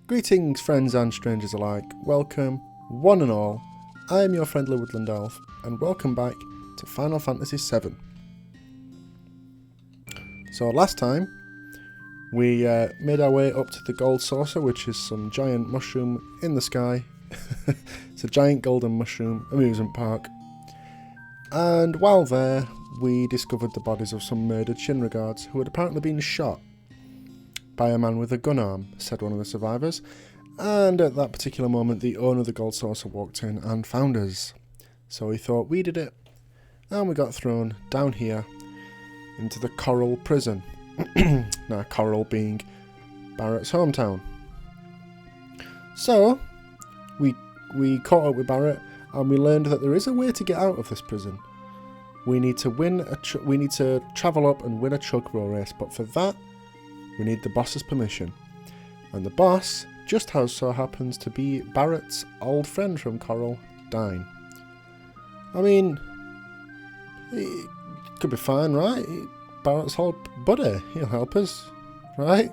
Greetings friends and strangers alike, welcome one and all, I am your friendly woodland elf and welcome back to Final Fantasy VII. So last time we made our way up to the gold saucer, which is some giant mushroom in the sky. It's a giant golden mushroom amusement park, and while there we discovered the bodies of some murdered Shinra guards who had apparently been shot by a man with a gun arm, said one of the survivors, and at that particular moment the owner of the gold saucer walked in and found us. So he thought we did it, and we got thrown down here into the Corel Prison. Now Corel being Barret's hometown. So we caught up with Barret and we learned that there is a way to get out of this prison. We need to we need to travel up and win a chug roll race, but for that we need the boss's permission. And the boss just so happens to be Barret's old friend from Corel, Dyne. I mean, it could be fine, right? Barret's old buddy, he'll help us, right?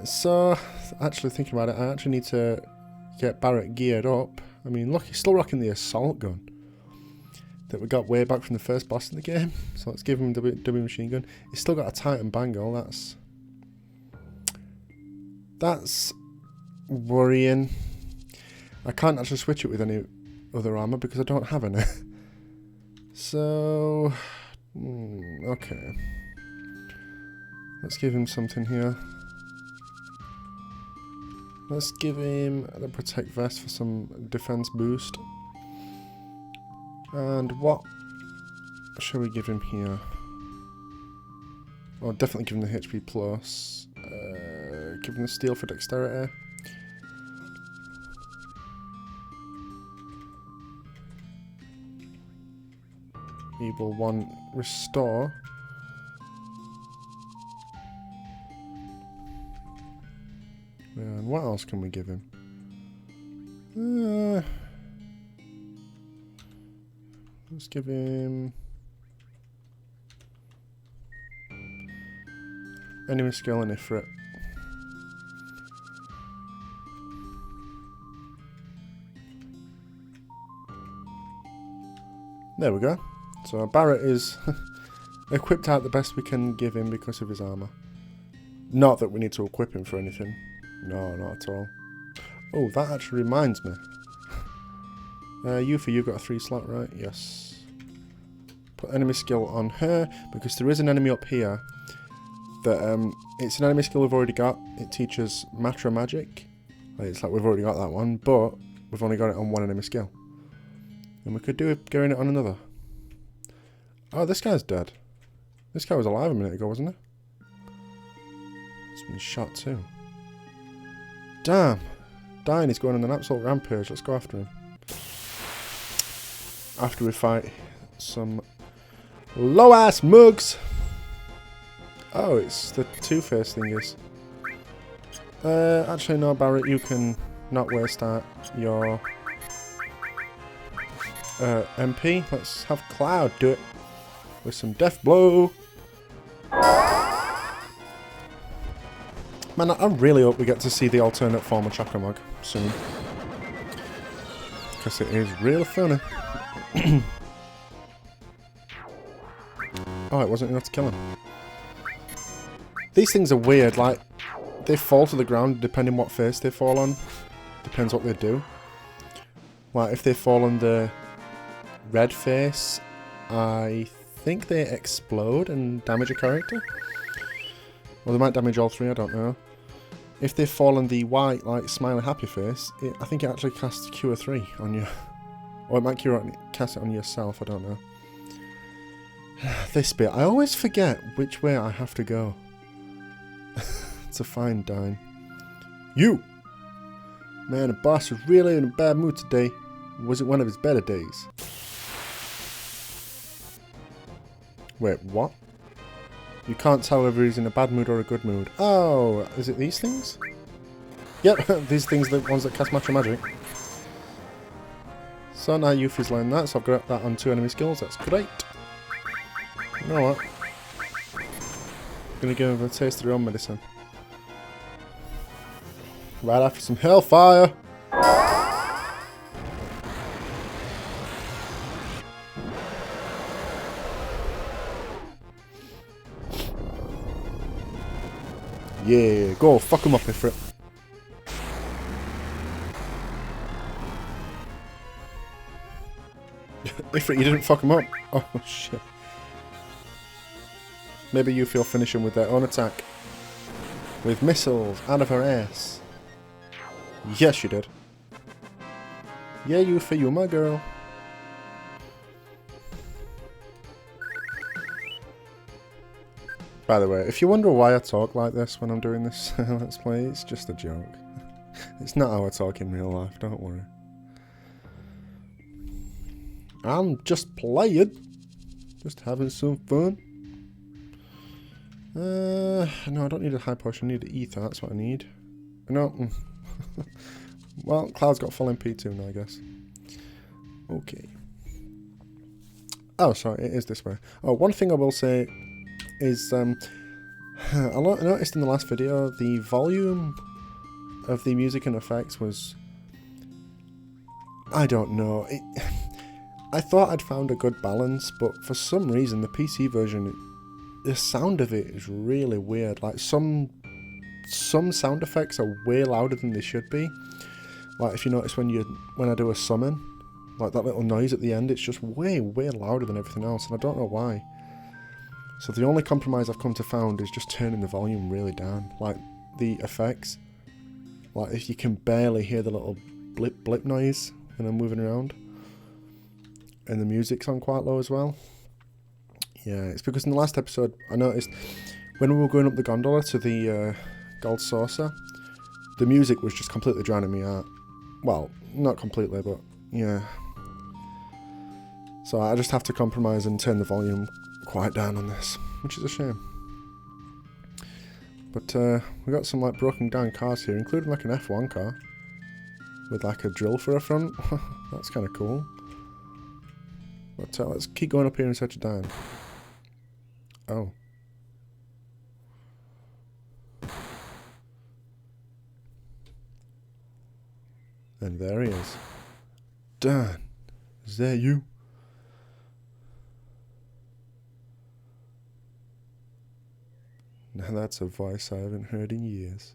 So, actually thinking about it, I actually need to get Barret geared up. I mean, look, he's still rocking the assault gun that we got way back from the first boss in the game. So let's give him W machine gun. He's still got a Titan bangle. That's worrying. I can't actually switch it with any other armor because I don't have any. So, okay. Let's give him something here. Let's give him the Protect Vest for some defense boost. And what shall we give him here? I'll definitely give him the HP plus. Give him the Steel for Dexterity. Evil 1 Restore. And what else can we give him? Let's give him enemy skill and Ifrit. There we go. So Barret is equipped out the best we can give him because of his armour. Not that we need to equip him for anything. No, not at all. Oh, that actually reminds me. You've got a 3 slot, right? Yes. Put enemy skill on her, because there is an enemy up here that, it's an enemy skill we've already got. It teaches Matra Magic. It's like we've already got that one, but we've only got it on one enemy skill. And we could do it going it on another. Oh, this guy's dead. This guy was alive a minute ago, wasn't he? He's been shot too. Damn. Dyne is going on an absolute rampage. Let's go after him. After we fight some low-ass mugs. Oh, it's the Two-Face thingies. Actually, no, Barret, you can not waste out your MP. Let's have Cloud do it with some Death Blow. Man, I really hope we get to see the alternate form of Chakra Mug soon. Because it is really funny. Oh, it wasn't enough to kill him. These things are weird, like, they fall to the ground depending what face they fall on. Depends what they do. Like, if they fall on the red face, I think they explode and damage a character. Well, they might damage all three, I don't know. If they fall on the white, like, smiley happy face, I think it actually casts Cure 3 on you. Or it might cast it on yourself, I don't know. This bit, I always forget which way I have to go to find Dyne. You! Man, the boss was really in a bad mood today. Was it one of his better days? Wait, what? You can't tell whether he's in a bad mood or a good mood. Oh, is it these things? Yep, these things are the ones that cast Matra Magic. So now Yuffie's learned that, so I've got that on 2 enemy skills. That's great. You know what? Gonna give them a taste of their own medicine. Right after some hellfire. Yeah, go fuck him up, Ifrit. Ifrit, you didn't fuck him up. Oh shit. Maybe you feel finish him with their own attack. With missiles out of her ass. Yes, you did. Yeah, you for you, my girl. By the way, if you wonder why I talk like this when I'm doing this Let's Play, it's just a joke. It's not how I talk in real life, don't worry. I'm just playing. Just having some fun. No, I don't need a high potion, I need an ether, that's what I need. No. Well, Cloud's got full MP too now, I guess. Okay. Oh, sorry, it is this way. Oh, one thing I will say is, I noticed in the last video, the volume of the music and effects was... I don't know. I thought I'd found a good balance, but for some reason, the PC version, the sound of it is really weird. Like, some sound effects are way louder than they should be. Like, if you notice when I do a summon, like that little noise at the end, it's just way louder than everything else, and I don't know why. So the only compromise I've come to found is just turning the volume really down. Like, the effects, like if you can barely hear the little blip noise when I'm moving around. And the music's on quite low as well. Yeah, it's because in the last episode I noticed when we were going up the gondola to the gold saucer, the music was just completely drowning me out. Well, not completely, but yeah. So I just have to compromise and turn the volume quite down on this, which is a shame. But we got some like broken down cars here, including like an F1 car with like a drill for a front. That's kind of cool. But let's keep going up here and search it down. Oh. And there he is. Dyne, is that you? Now that's a voice I haven't heard in years.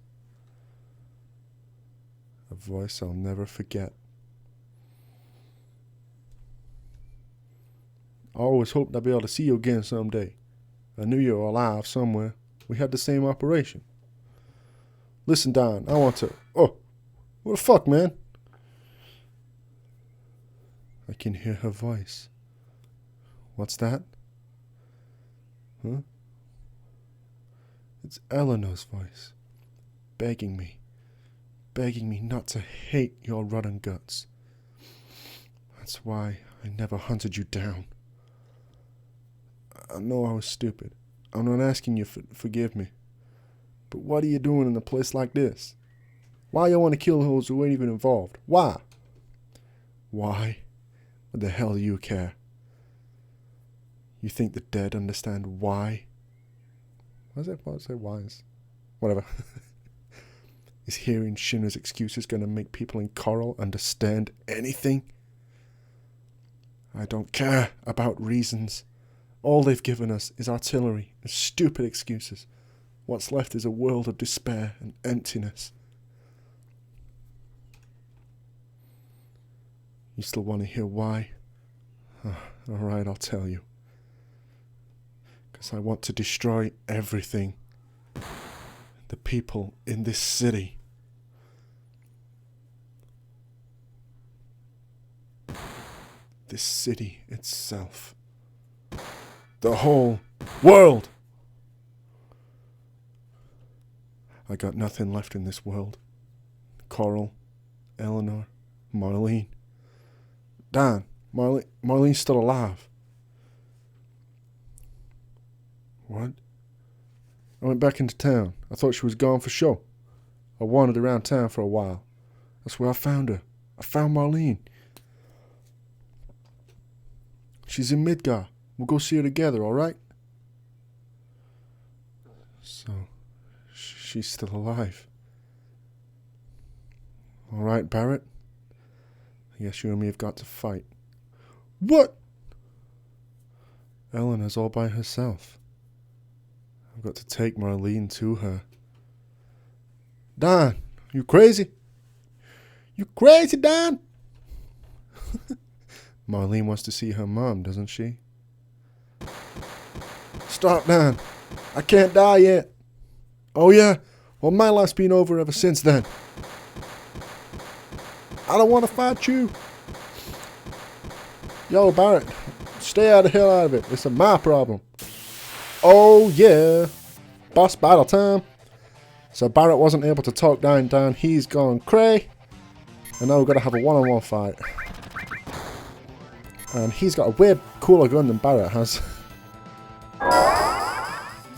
A voice I'll never forget. I always hoped I'd be able to see you again someday. I knew you were alive somewhere. We had the same operation. Listen, Dyne, I want to... Oh, what the fuck, man? I can hear her voice. What's that? Huh? It's Eleanor's voice. Begging me not to hate your rotten guts. That's why I never hunted you down. I know I was stupid. I'm not asking you to forgive me. But what are you doing in a place like this? Why you want to kill those who ain't even involved? Why? Why? What the hell do you care? You think the dead understand why? Why is it about to say whys? Whatever. Is hearing Shinra's excuses going to make people in Corel understand anything? I don't care about reasons. All they've given us is artillery and stupid excuses. What's left is a world of despair and emptiness. You still want to hear why? Alright, I'll tell you. Because I want to destroy everything. The people in this city. This city itself. The whole world! I got nothing left in this world. Corel, Eleanor, Marlene. Dyne, Marlene's still alive. What? I went back into town. I thought she was gone for sure. I wandered around town for a while. That's where I found her. I found Marlene. She's in Midgar. We'll go see her together, alright? So, she's still alive. Alright, Barret. I guess you and me have got to fight. What? Eleanor's all by herself. I've got to take Marlene to her. Dyne, you crazy? You crazy, Dyne? Marlene wants to see her mom, doesn't she? Stop, Dyne. I can't die yet. Oh yeah? Well, my life's been over ever since then. I don't want to fight you. Yo, Barret, stay the hell out of it. It's my problem. Oh yeah. Boss battle time. So Barret wasn't able to talk Dyne down. He's gone cray. And now we've got to have a one-on-one fight. And he's got a weird, cooler gun than Barret has.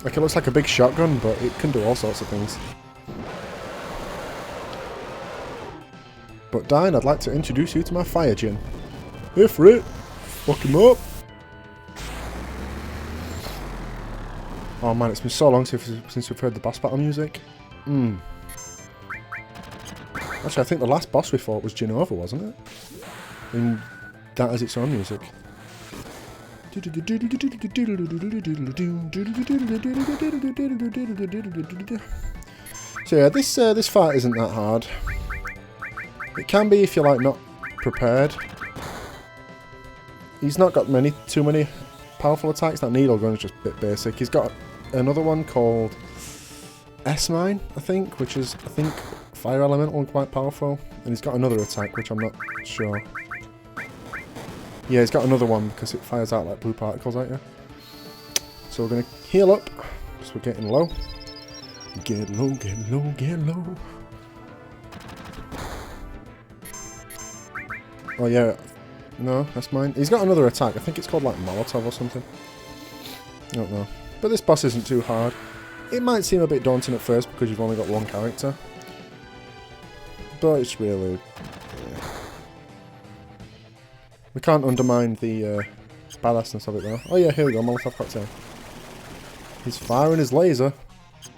Like, it looks like a big shotgun, but it can do all sorts of things. But Dyne, I'd like to introduce you to my fire djinn. Hey, Frit. Fuck him up. Oh man, it's been so long since we've heard the boss battle music. Actually, I think the last boss we fought was Genova, wasn't it? And that has its own music. So yeah, this fight isn't that hard. It can be if you're like not prepared. He's not got too many powerful attacks. That needle gun is just a bit basic. He's got another one called S9, I think, which is, I think, fire elemental and quite powerful. And he's got another attack, which I'm not sure. Yeah, he's got another one because it fires out like blue particles at you. So we're going to heal up because we're getting low. Get low, get low, get low. Oh yeah, no, that's mine. He's got another attack. I think it's called like Molotov or something. I don't know. But this boss isn't too hard. It might seem a bit daunting at first because you've only got one character. But it's really... yeah. We can't undermine the badassness of it though. Oh yeah, here we go, Molotov cocktail. He's firing his laser.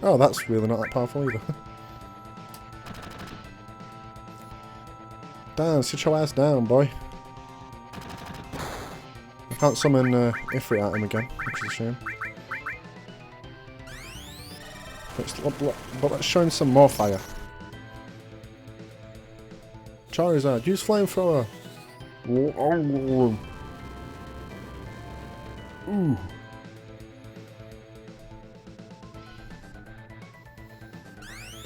Oh, that's really not that powerful either. Damn, sit your ass down, boy. I can't summon Ifrit at him again, which is a shame. But let's show him some more fire. Charizard, use flamethrower. Ooh.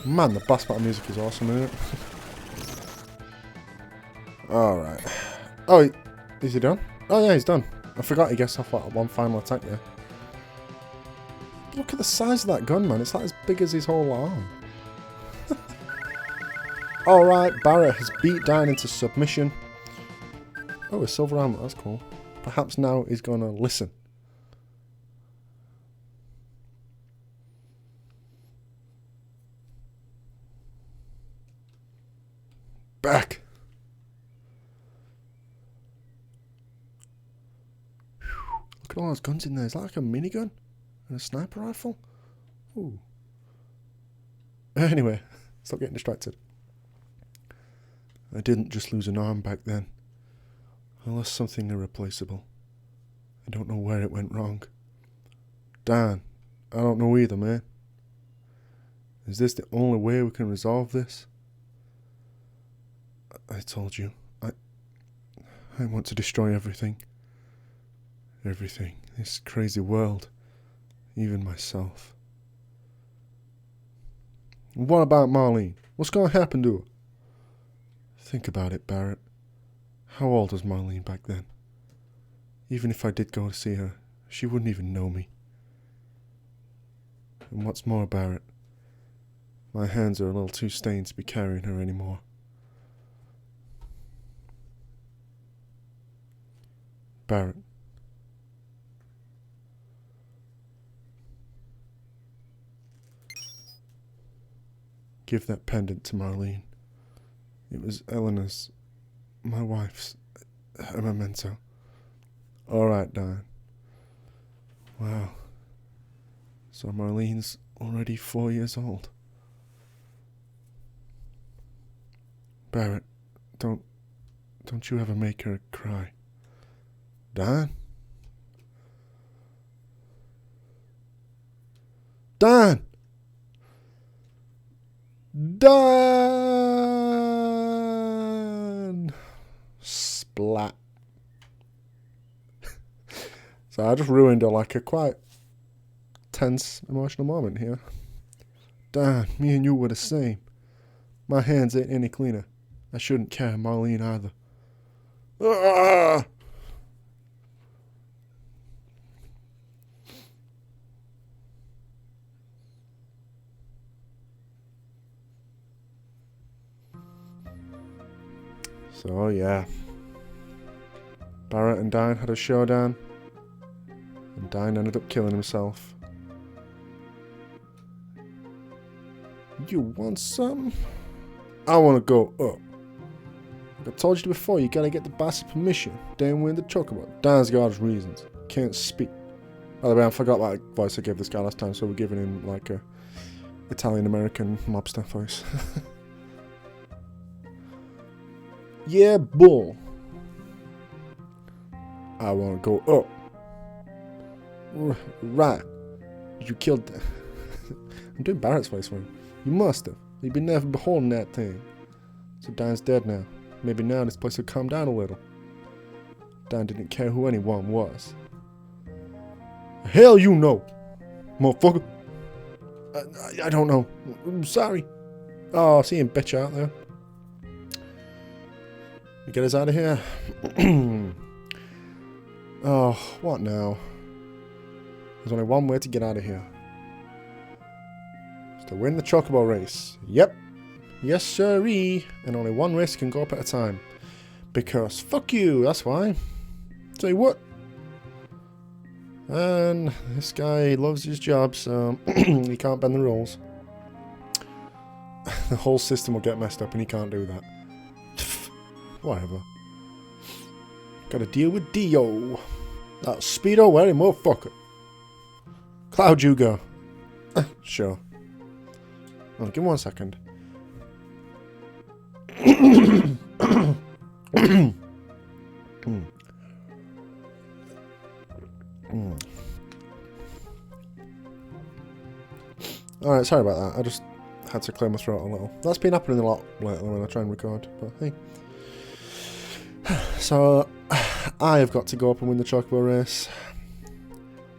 Man, the boss battle music is awesome, isn't it? Alright. Oh, is he done? Oh yeah, he's done. I forgot he gets off like one final attack there. Look at the size of that gun, man. It's like as big as his whole arm. Alright, Barret has beat Dyne into submission. Oh, a silver armor. That's cool. Perhaps now he's going to listen. Back. Look at all those guns in there. Is that like a minigun? And a sniper rifle? Ooh. Anyway, stop getting distracted. I didn't just lose an arm back then. I lost something irreplaceable. I don't know where it went wrong. Dyne, I don't know either, man. Is this the only way we can resolve this? I told you. I want to destroy everything. Everything. This crazy world. Even myself. What about Marlene? What's going to happen to her? Think about it, Barret. How old was Marlene back then? Even if I did go to see her, she wouldn't even know me. And what's more, Barret, my hands are a little too stained to be carrying her anymore. Barret. Give that pendant to Marlene. It was Eleanor's, my wife's, a memento. Alright, Dyne. Wow. So Marlene's already 4 years old. Barret, don't you ever make her cry. Dyne? Dyne! Dyne! Splat. So I just ruined a quite tense emotional moment here. Dyne, me and you were the same. My hands ain't any cleaner. I shouldn't carry Marlene either. Ah! So yeah, Barret and Dyne had a showdown, and Dyne ended up killing himself. You want some? I want to go up. Like I told you before, you gotta get the boss's permission. Then we're in the chocobo. Dyne's got his reasons. Can't speak. By the way, I forgot what voice I gave this guy last time, so we're giving him like a Italian-American mobster voice. Yeah, bull. I want to go up. Right. You killed... I'm doing Barret's voice for him. You must have. You've been never beholding that thing. So Dyne's dead now. Maybe now this place will calm down a little. Dyne didn't care who anyone was. Hell you know, motherfucker. I don't know. I'm sorry. Oh, see him bitch out there. You get us out of here. Oh, what now? There's only one way to get out of here. It's to win the chocobo race. Yep. Yes, sirree. And only one race can go up at a time. Because fuck you, that's why. Tell you what. And this guy loves his job, so he can't bend the rules. The whole system will get messed up and he can't do that. Whatever. Gotta deal with Dio. That speedo wearing motherfucker. Cloud, you go. Sure. Oh, give me 1 second. Alright, sorry about that. I just had to clear my throat a little. That's been happening a lot lately when I try and record, but hey. So, I have got to go up and win the chocobo race.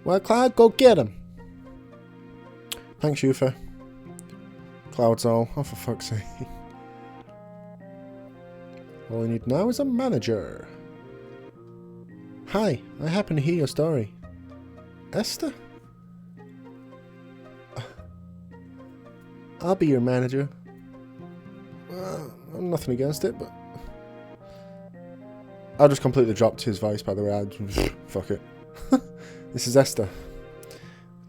Well, Cloud, go get him. Thanks, Yufa. Cloud's all. Oh, for fuck's sake. All I need now is a manager. Hi, I happen to hear your story. Esther? I'll be your manager. Nothing against it, but... I just completely dropped his voice, by the way. Fuck it. This is Esther.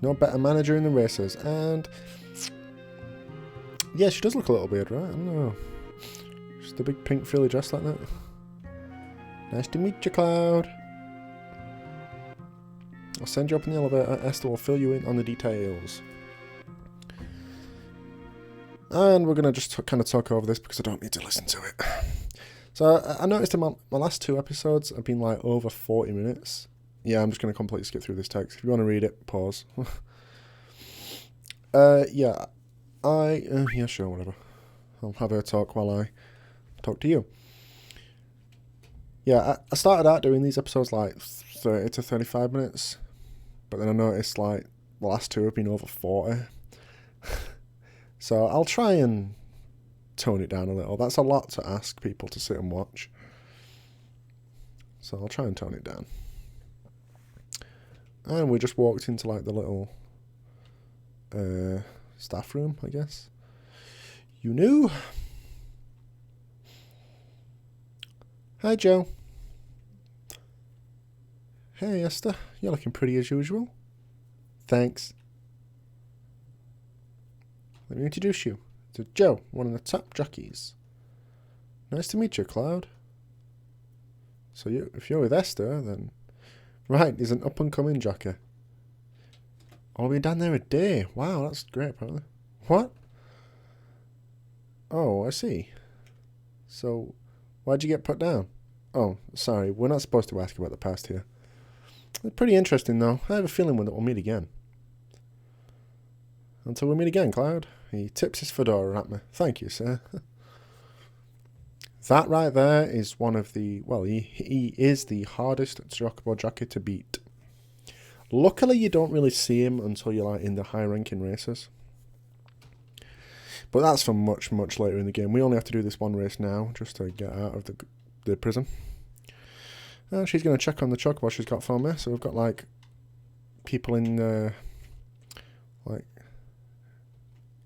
No better manager in the races, and... yeah, she does look a little weird, right? I don't know. Just a big pink frilly dress like that. Nice to meet you, Cloud. I'll send you up in the elevator. Esther will fill you in on the details. And we're going to just kind of talk over this because I don't need to listen to it. So I noticed in my last 2 episodes have been like over 40 minutes. Yeah, I'm just going to completely skip through this text. If you want to read it, pause. Yeah, yeah, sure, whatever. I'll have her talk while I talk to you. Yeah, I started out doing these episodes like 30 to 35 minutes. But then I noticed like the last 2 have been over 40. So I'll try and tone it down a little. That's a lot to ask people to sit and watch. So I'll try and tone it down. And we just walked into like the little staff room, I guess. You knew? Hi, Joe. Hey, Esther. You're looking pretty as usual. Thanks. Let me introduce you to Joe, one of the top jockeys. Nice to meet you, Cloud. So if you're with Esther, then... right, he's an up-and-coming jockey. I'll be down there a day. Wow, that's great, apparently. What? Oh, I see. So, why'd you get put down? Oh, sorry, we're not supposed to ask about the past here. It's pretty interesting, though. I have a feeling that we'll meet again. Until we meet again, Cloud. He tips his fedora at me. Thank you, sir. That right there is one of the... Well, he is the hardest chocobo jockey to beat. Luckily, you don't really see him until you're like in the high-ranking races. But that's for much, much later in the game. We only have to do this one race now, just to get out of the prison. And she's going to check on the chocobo she's got for me. So we've got, like, people in, like,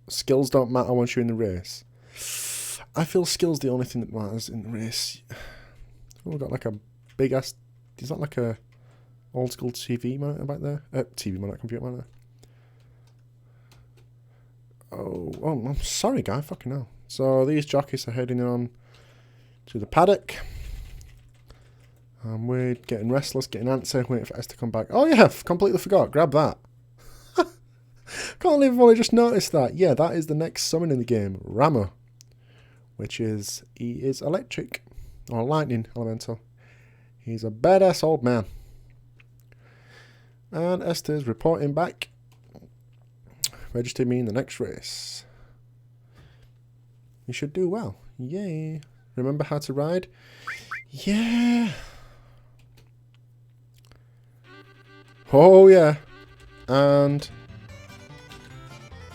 skills don't matter once you're in the race. I feel skills the only thing that matters in the race. Oh, we've got, like, a big-ass... Is that, like, a old-school TV monitor back there? TV monitor, computer monitor. Oh, I'm sorry, guy. Fucking hell. So these jockeys are heading on to the paddock. And we're getting restless, getting antsy, waiting for S to come back. Oh yeah, completely forgot. Grab that. Can't believe I've only just noticed that. Yeah, that is the next summon in the game, Rammer, which is he is electric or lightning elemental. He's a badass old man. And Esther's reporting back. Register me in the next race. You should do well. Yay. Remember how to ride? Yeah. Oh, yeah. And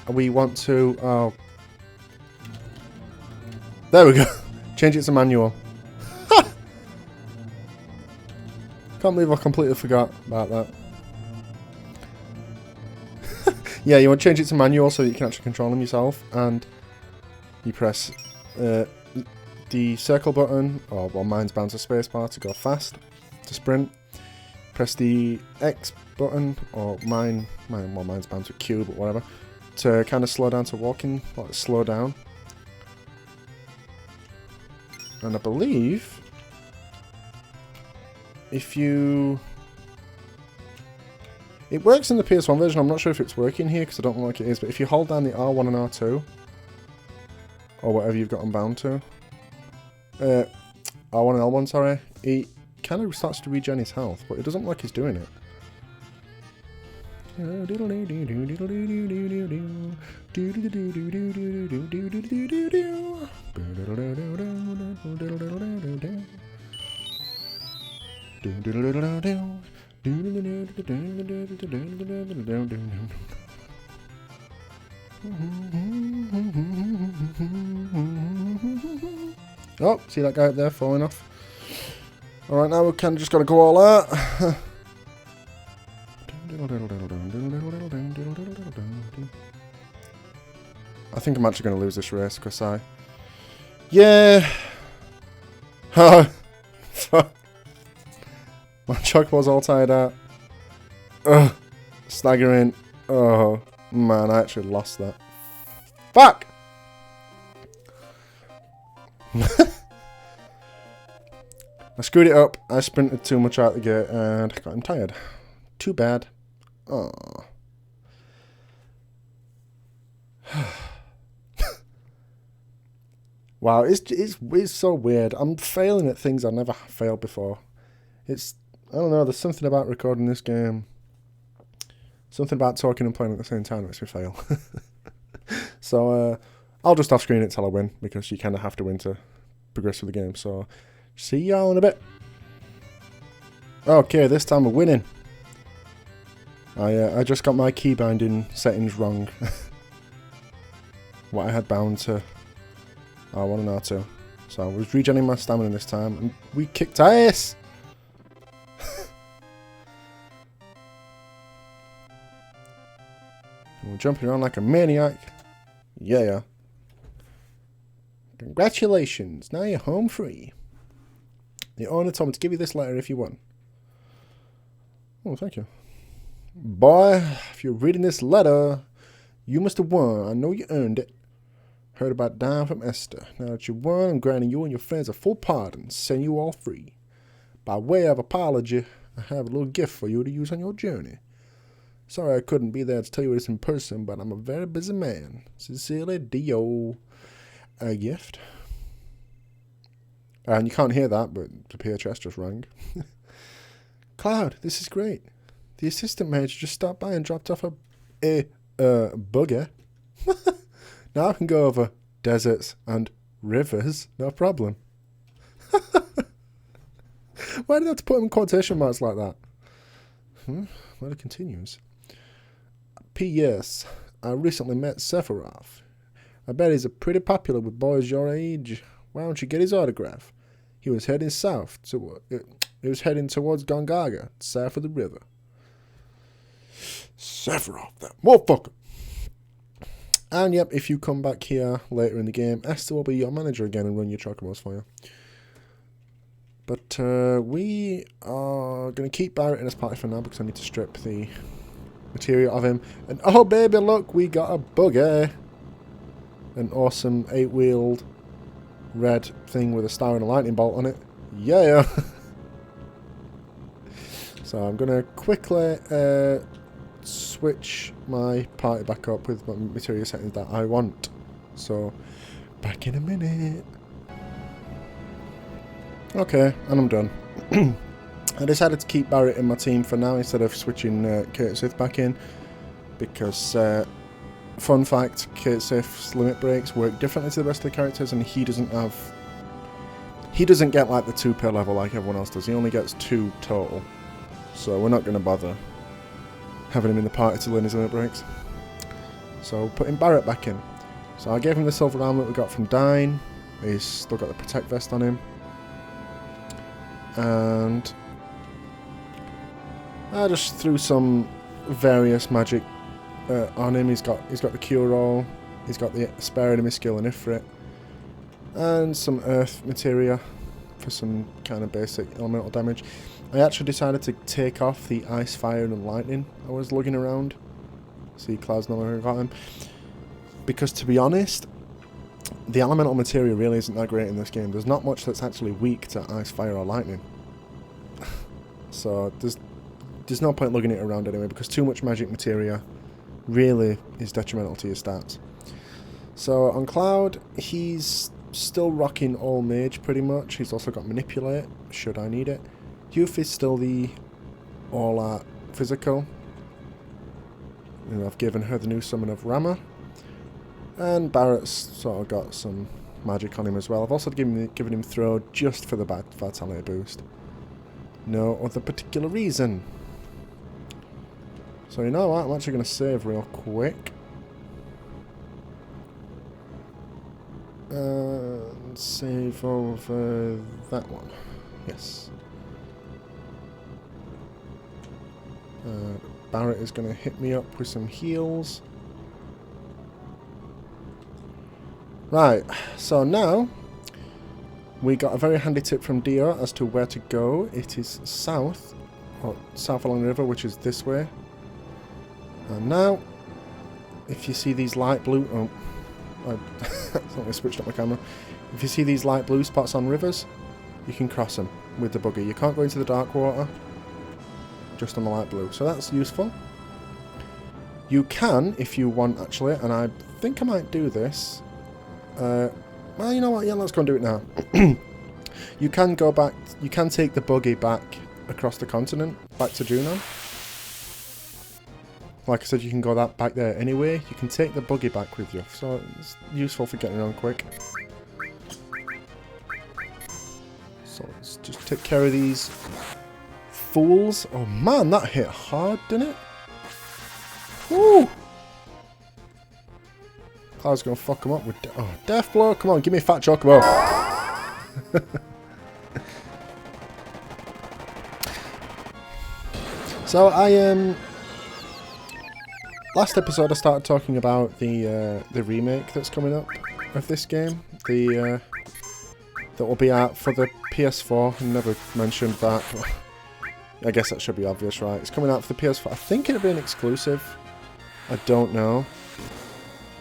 we want to... Oh. There we go. Change it to manual. Can't believe I completely forgot about that. Yeah, you want to change it to manual so that you can actually control them yourself, and you press the circle button, or well, mine's bound to spacebar to go fast, to sprint. Press the X button, or mine's bound to Q, but whatever, to kind of slow down to walking, like slow down. And I believe if you... It works in the PS1 version. I'm not sure if it's working here because I don't know like it is, but if you hold down the R1 and R2, or whatever you've got them bound to, R1 and L1, sorry, it kind of starts to regen his health, but it doesn't look like he's doing it. Oh, see that guy up there falling off? Alright, now we kind of just got to go all out. I think I'm actually going to lose this race because I... Yeah! Oh, fuck. My chocobo's all tired out. Ugh. Staggering. Oh, man, I actually lost that. Fuck! I screwed it up. I sprinted too much out the gate and got him tired. Too bad. Oh. Wow, it's so weird. I'm failing at things I've never failed before. It's... I don't know, there's something about recording this game. Something about talking and playing at the same time that makes me fail. So, I'll just off-screen it till I win, because you kind of have to win to progress with the game. So, see y'all in a bit. Okay, this time we're winning. I just got my key binding settings wrong. What I had bound to R1 and R2. So, I was regenerating my stamina this time, and we kicked ass! We're jumping around like a maniac. Yeah. Congratulations, now you're home free. The owner told me to give you this letter if you won. Oh, thank you. Boy, if you're reading this letter, you must have won. I know you earned it. Heard about Dyne from Esther. Now that you won, I'm granting you and your friends a full pardon, setting you all free. By way of apology, I have a little gift for you to use on your journey. Sorry I couldn't be there to tell you this in person, but I'm a very busy man. Sincerely, Dio. A gift. And you can't hear that, but the PHS just rang. Cloud, this is great. The assistant mage just stopped by and dropped off a bugger. Now I can go over deserts and rivers, no problem. Why did I have to put them in quotation marks like that? Well, it continues. P.S. I recently met Sephiroth. I bet he's pretty popular with boys your age. Why don't you get his autograph? He was heading south. He was heading towards Gongaga, south of the river. Sephiroth, that motherfucker. And yep, if you come back here later in the game, Esther will be your manager again and run your chocobos for you. But we are going to keep Barret in his party for now because I need to strip the material of him. And oh baby, look, we got a buggy. An awesome 8-wheeled red thing with a star and a lightning bolt on it. Yeah! So I'm going to quickly switch my party back up with my material settings that I want. So, back in a minute. Okay, and I'm done. I decided to keep Barret in my team for now instead of switching Kurt Sith back in. Because, fun fact, Kurt Sith's limit breaks work differently to the rest of the characters and he doesn't get like the 2 per level like everyone else does. He only gets 2 total. So we're not going to bother having him in the party to learn his limit breaks. So putting Barret back in. So I gave him the silver armlet we got from Dyne. He's still got the protect vest on him. And I just threw some various magic on him. He's got the cure all. He's got the spare enemy skill and Ifrit. And some earth materia for some kind of basic elemental damage. I actually decided to take off the ice, fire and lightning I was lugging around. See, Cloud's no longer got him. Because to be honest, the elemental materia really isn't that great in this game. There's not much that's actually weak to ice, fire or lightning. So there's no point lugging it around anyway, because too much magic materia really is detrimental to your stats. So on Cloud, he's still rocking all mage pretty much. He's also got manipulate, should I need it. Youth is still the all art physical. And I've given her the new summon of Rama. And Barret's sort of got some magic on him as well. I've also given him throw just for the vitality boost. No other particular reason. So you know what, I'm actually going to save real quick. And save over that one. Yes. Barret is going to hit me up with some heals. Right, so now we got a very handy tip from Dio as to where to go. It is south along the river, which is this way. And now, if you see these light blue... Oh, I accidentally switched up my camera. If you see these light blue spots on rivers, you can cross them with the buggy. You can't go into the dark water, just on the light blue. So that's useful. You can, if you want, actually, and I think I might do this. Well, you know what? Yeah, let's go and do it now. You can go back. You can take the buggy back across the continent, back to Juno. Like I said, you can go back there anyway. You can take the buggy back with you, so it's useful for getting around quick. So let's just take care of these fools. Oh man, that hit hard, didn't it? Woo! Cloud's gonna fuck him up with death blow. Come on, give me a fat chocobo. So last episode I started talking about the remake that's coming up of this game. That will be out for the PS4. I never mentioned that. I guess that should be obvious, right? It's coming out for the PS4. I think it'll be an exclusive. I don't know.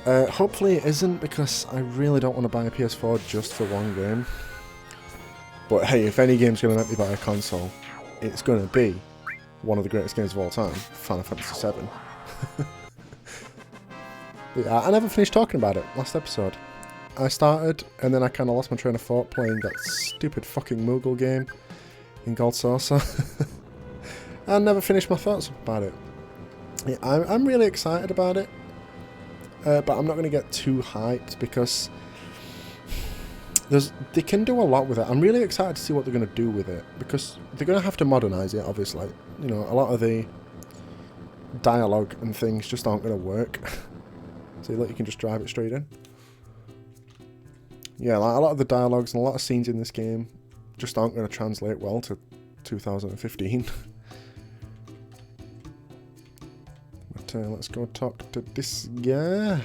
Hopefully it isn't, because I really don't want to buy a PS4 just for one game. But hey, if any game's going to let me buy a console, it's going to be one of the greatest games of all time, Final Fantasy VII. I never finished talking about it last episode. I started, and then I kind of lost my train of thought playing that stupid fucking Moogle game in Gold Saucer. I never finished my thoughts about it. Yeah, I'm really excited about it, but I'm not going to get too hyped because they can do a lot with it. I'm really excited to see what they're going to do with it because they're going to have to modernise it, obviously. You know, a lot of the dialogue and things just aren't going to work. So you can just drive it straight in. Yeah, like a lot of the dialogues and a lot of scenes in this game just aren't going to translate well to 2015. But let's go talk to this guy.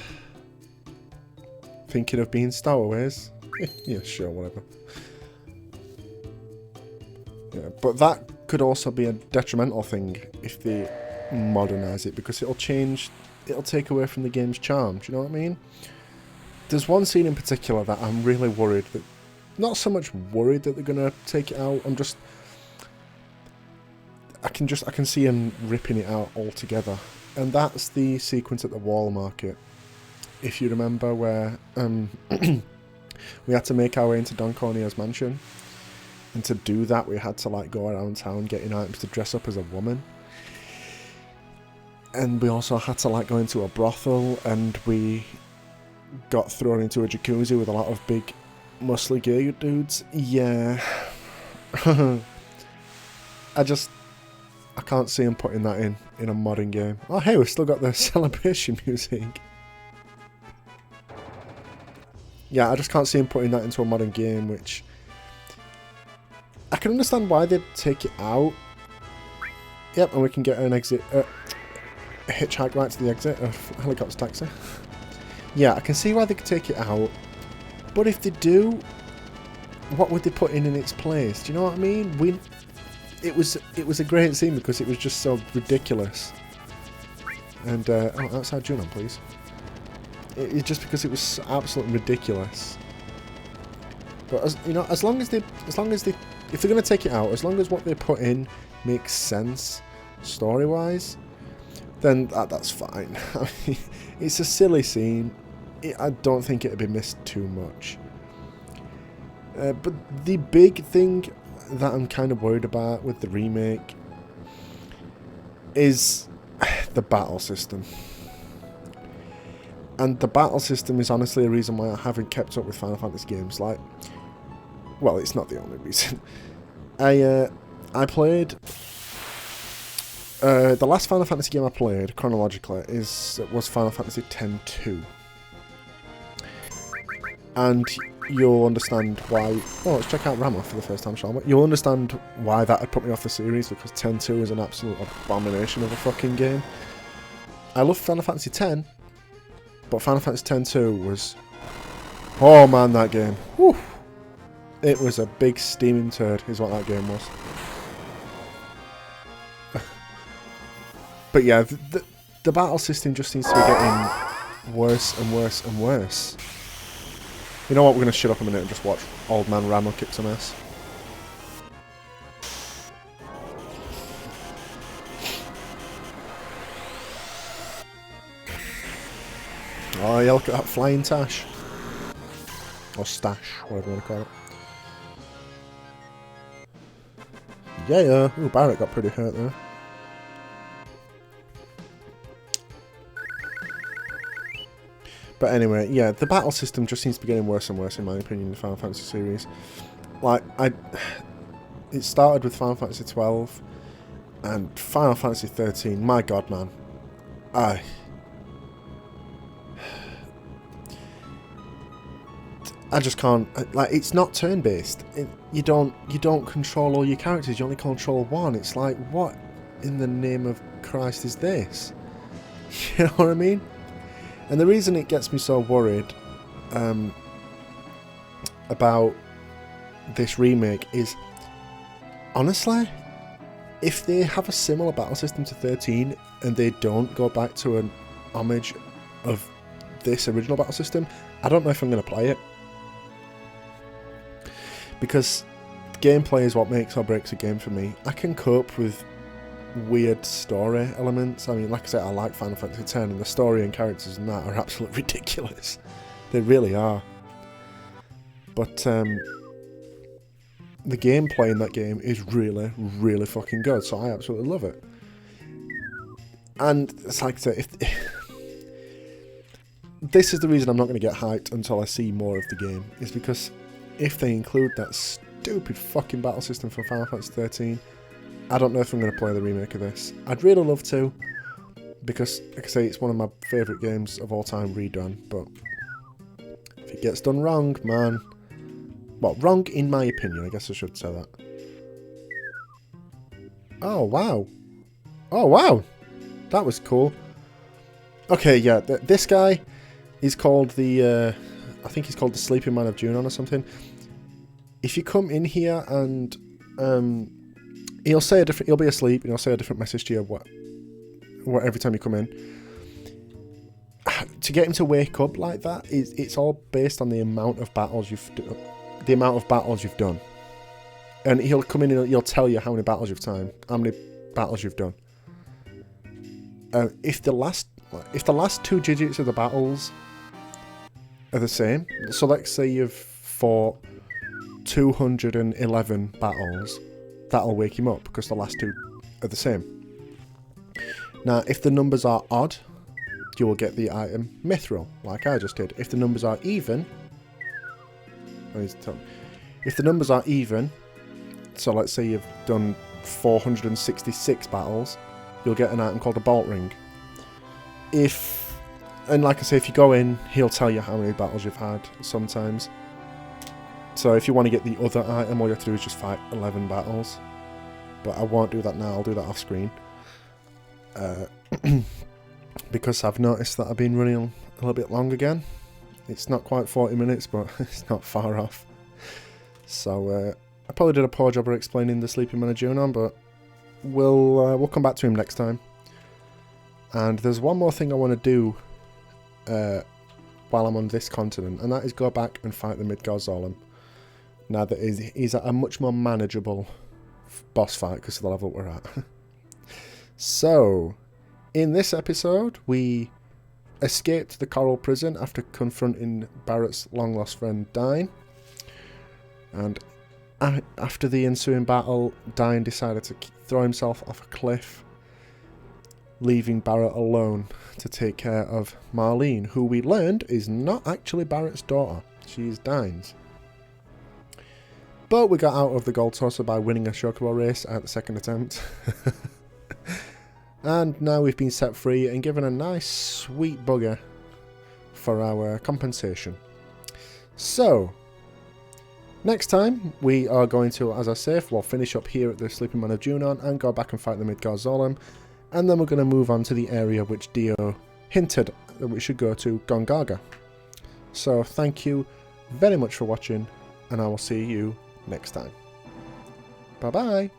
Thinking of being stowaways? Yeah, sure, whatever. Yeah, but that could also be a detrimental thing if they modernise it, because it'll take away from the game's charm, do you know what I mean? There's one scene in particular that I'm really worried that... Not so much worried that they're going to take it out, I'm just... I can see them ripping it out altogether. And that's the sequence at the Wall Market. If you remember, where we had to make our way into Don Corneo's mansion. And to do that, we had to like go around town getting items to dress up as a woman. And we also had to like go into a brothel, and we got thrown into a jacuzzi with a lot of big, muscly gay dudes. Yeah. I can't see him putting that in a modern game. Oh hey, we've still got the celebration music. Yeah, I just can't see him putting that into a modern game, which... I can understand why they'd take it out. Yep, and we can get an exit... a hitchhike right to the exit, a helicopter taxi. Yeah, I can see why they could take it out. But if they do, what would they put in its place? Do you know what I mean? It was a great scene because it was just so ridiculous. And oh, outside Junon, please. It's just because it was absolutely ridiculous. But as long as they, if they're going to take it out, as long as what they put in makes sense story-wise, then that's fine. I mean, it's a silly scene. I don't think it'd be missed too much. But the big thing that I'm kind of worried about with the remake is the battle system. And the battle system is honestly a reason why I haven't kept up with Final Fantasy games. Like, well, it's not the only reason. I played... the last Final Fantasy game I played, chronologically, was Final Fantasy X-2. And you'll understand why... Oh, let's check out Rama for the first time, shall we? You'll understand why that had put me off the series, because X-2 is an absolute abomination of a fucking game. I love Final Fantasy X, but Final Fantasy X-2 was... Oh man, that game. Whew. It was a big steaming turd, is what that game was. But yeah, the battle system just seems to be getting worse and worse and worse. You know what, we're going to shut up a minute and just watch old man Ramo kick some ass. Oh yeah, look at that flying tash. Or stash, whatever you want to call it. Yeah. Ooh, Barret got pretty hurt there. But anyway, yeah, the battle system just seems to be getting worse and worse, in my opinion, in the Final Fantasy series. Like, it started with Final Fantasy 12 and Final Fantasy 13. My god, man. I just can't, like, it's not turn-based. You don't control all your characters, you only control one. It's like, what in the name of Christ is this? You know what I mean? And the reason it gets me so worried about this remake is, honestly, if they have a similar battle system to 13 and they don't go back to an homage of this original battle system, I don't know if I'm going to play it. Because gameplay is what makes or breaks a game for me. I can cope with weird story elements. I mean, like I said, I like Final Fantasy X, and the story and characters in that are absolutely ridiculous. They really are. But the gameplay in that game is really, really fucking good, so I absolutely love it. And it's like I say, this is the reason I'm not going to get hyped until I see more of the game, is because if they include that stupid fucking battle system from Final Fantasy 13, I don't know if I'm going to play the remake of this. I'd really love to, because, like I say, it's one of my favourite games of all time redone, but if it gets done wrong, man... Well, wrong in my opinion, I guess I should say that. Oh, wow. Oh, wow. That was cool. Okay, yeah, this guy is called the... I think he's called the Sleeping Man of Junon or something. If you come in here and... he'll say a different... He'll be asleep and he'll say a different message to you every time you come in. To get him to wake up like that, it's all based on the amount of battles you've done. The amount of battles you've done, and he'll come in and he'll tell you how many battles you've done. If the last 2 digits of the battles are the same, so let's say you've fought 211 battles, that'll wake him up because the last 2 are the same. Now, if the numbers are odd, you will get the item Mithril, like I just did. If the numbers are even, if the numbers are even, so let's say you've done 466 battles, you'll get an item called a Bolt Ring. And like I say, if you go in, he'll tell you how many battles you've had sometimes. So if you want to get the other item, all you have to do is just fight 11 battles. But I won't do that now, I'll do that off screen. Because I've noticed that I've been running a little bit long again. It's not quite 40 minutes, but it's not far off. So I probably did a poor job of explaining the Sleeping Man of Junon, but we'll come back to him next time. And there's one more thing I want to do while I'm on this continent, and that is go back and fight the Midgard-Zolom. Now that he's at a much more manageable boss fight because of the level we're at. So, in this episode, we escaped the Corel Prison after confronting Barret's long-lost friend Dyne. And after the ensuing battle, Dyne decided to throw himself off a cliff, leaving Barret alone to take care of Marlene, who we learned is not actually Barret's daughter. She is Dyne's. But we got out of the Gold Saucer by winning a Chocobo race at the second attempt. And now we've been set free and given a nice sweet bugger for our compensation. So, next time we are going to, as I say, we'll finish up here at the Sleeping Man of Junon and go back and fight the Midgard-Zolom. And then we're going to move on to the area which Dio hinted that we should go to, Gongaga. So thank you very much for watching, and I will see you next time. Bye bye!